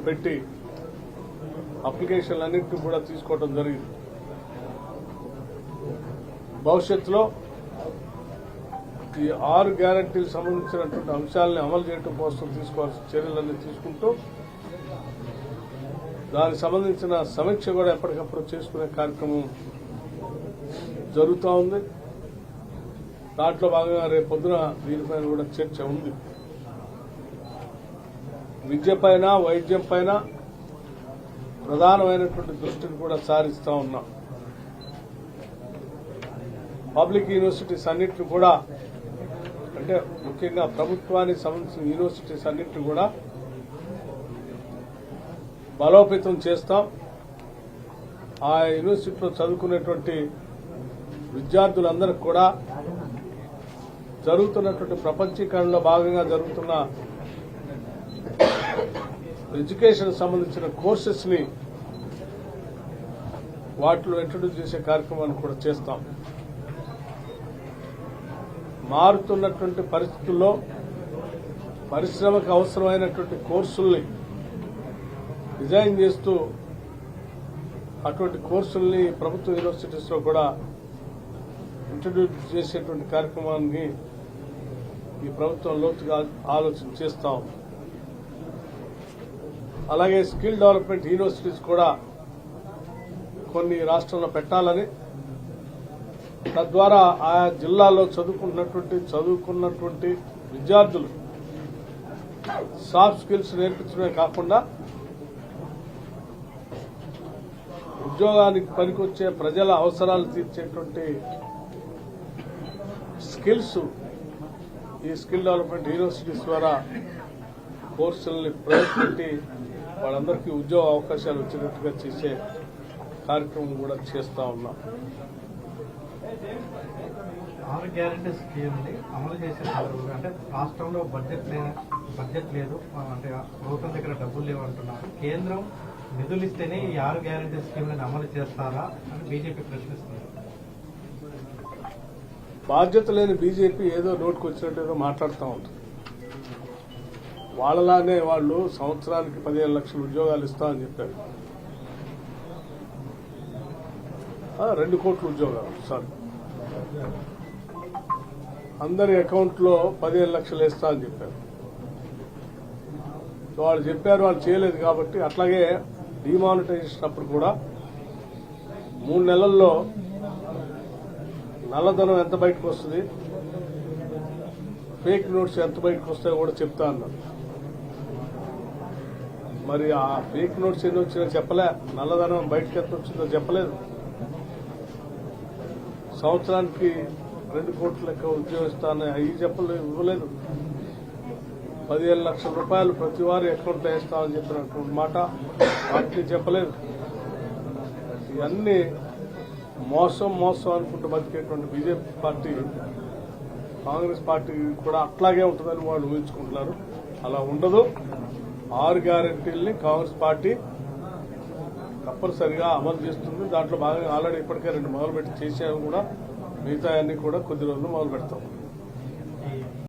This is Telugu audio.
పెట్టి అప్లికేషన్లన్నింటినీ కూడా తీసుకోవడం జరిగింది. భవిష్యత్తులో ఈ 6 గ్యారంటీలకు సంబంధించినటువంటి అంశాలను అమలు చేయడం కోసం తీసుకోవాల్సిన చర్యలన్నీ తీసుకుంటూ దానికి సంబంధించిన సమీక్ష కూడా ఎప్పటికప్పుడు చేసుకునే కార్యక్రమం జరుగుతూ ఉంది. దాంట్లో భాగంగా రేపు పొద్దున దీనిపైన కూడా చర్చ ఉంది. విద్యపైన వైద్యం పైన ప్రధానమైనటువంటి దృష్టిని కూడా సారిస్తా ఉన్నాం. పబ్లిక్ యూనివర్సిటీస్ అన్నింటిని కూడా అంటే ముఖ్యంగా ప్రభుత్వానికి సంబంధించిన యూనివర్సిటీస్ అన్నింటినీ కూడా బలోపేతం చేస్తాం. ఆ యూనివర్సిటీలో చదువుకునేటువంటి విద్యార్థులందరికీ కూడా జరుగుతున్నటువంటి ప్రపంచీకరణలో భాగంగా జరుగుతున్న ఎడ్యుకేషన్ సంబంధించిన కోర్సెస్ ని వాటిలో ఇంట్రడ్యూస్ చేసే కార్యక్రమాన్ని కూడా చేస్తాం. మారుతున్నటువంటి పరిస్థితుల్లో పరిశ్రమకు అవసరమైనటువంటి కోర్సుల్ని డిజైన్ చేస్తూ అటువంటి కోర్సుల్ని ప్రభుత్వ యూనివర్సిటీస్ లో కూడా ఇంట్రడ్యూస్ చేసేటువంటి కార్యక్రమాన్ని ఈ ప్రభుత్వం లోతుగా ఆలోచన చేస్తాం. అలాగే స్కిల్ డెవలప్మెంట్ యూనివర్సిటీస్ కూడా కొన్ని రాష్ట్రంలో పెట్టాలని, తద్వారా ఆయా జిల్లాల్లో చదువుకున్నటువంటి విద్యార్థులు సాఫ్ట్ స్కిల్స్ నేర్పించడమే కాకుండా ఉద్యోగానికి పనికొచ్చే ప్రజల అవసరాలు తీర్చేటువంటి స్కిల్స్ ఈ స్కిల్ డెవలప్మెంట్ యూనివర్సిటీస్ ద్వారా కోర్సుల్ని ప్రవేశపెట్టి వాళ్ళందరికీ ఉద్యోగ అవకాశాలు వచ్చినట్టుగా చేసే కార్యక్రమం కూడా చేస్తా ఉన్నాం. 6 గ్యారెంటీ స్కీమ్ని అమలు చేసే సందర్భంగా అంటే రాష్ట్రంలో బడ్జెట్ లేదు అంటే ప్రభుత్వం దగ్గర డబ్బులు లేవు అంటున్నారు. కేంద్రం నిధులు ఇస్తేనే ఈ 6 గ్యారెంటీ స్కీమ్లను అమలు చేస్తారా అని బీజేపీ ప్రశ్నిస్తుంది. బాధ్యత లేని బీజేపీ ఏదో నోటుకు వచ్చినట్టు ఏదో మాట్లాడుతూ ఉంటుంది. వాళ్ళలానే వాళ్ళు సంవత్సరానికి 15 లక్షల ఉద్యోగాలు ఇస్తామని చెప్పారు. 2 కోట్ల ఉద్యోగాలు సార్ అందరి అకౌంట్లో 15 లక్షలు వేస్తా అని చెప్పారు. వాళ్ళు చెప్పారు, వాళ్ళు చేయలేదు కాబట్టి. అట్లాగే డిమానిటైజేషన్ అప్పుడు కూడా 3 నెలల్లో నల్లధనం ఎంత బయటకు వస్తుంది, ఫేక్ నోట్స్ ఎంత బయటకు వస్తాయో కూడా చెప్తా అన్నారు. మరి ఆ ఫేక్ నోట్స్ ఎన్ని వచ్చినా చెప్పలే, నల్లధనం బయటకు ఎంత వచ్చిందో చెప్పలేదు. సంవత్సరానికి 2 కోట్ల లెక్క ఉద్యోగం ఇస్తానని అవి ఇవ్వలేదు. 15 లక్షల రూపాయలు ప్రతి వారి అకౌంట్లో వేస్తామని చెప్పినటువంటి మాట వాటిని చెప్పలేదు. ఇవన్నీ మోసం అనుకుంటూ బతికేటువంటి బీజేపీ పార్టీ, కాంగ్రెస్ పార్టీ కూడా అట్లాగే ఉంటుందని వాళ్ళు ఊహించుకుంటున్నారు. అలా ఉండదు. 6 గ్యారెంటీల్ని కాంగ్రెస్ పార్టీ తప్పనిసరిగా అమలు చేస్తుంది. దాంట్లో భాగంగా ఆల్రెడీ ఇప్పటికే 2 మొదలుపెట్టి చేసాము కూడా. మిగతా అన్ని కూడా కొద్ది రోజులు మొదలు పెడతాం.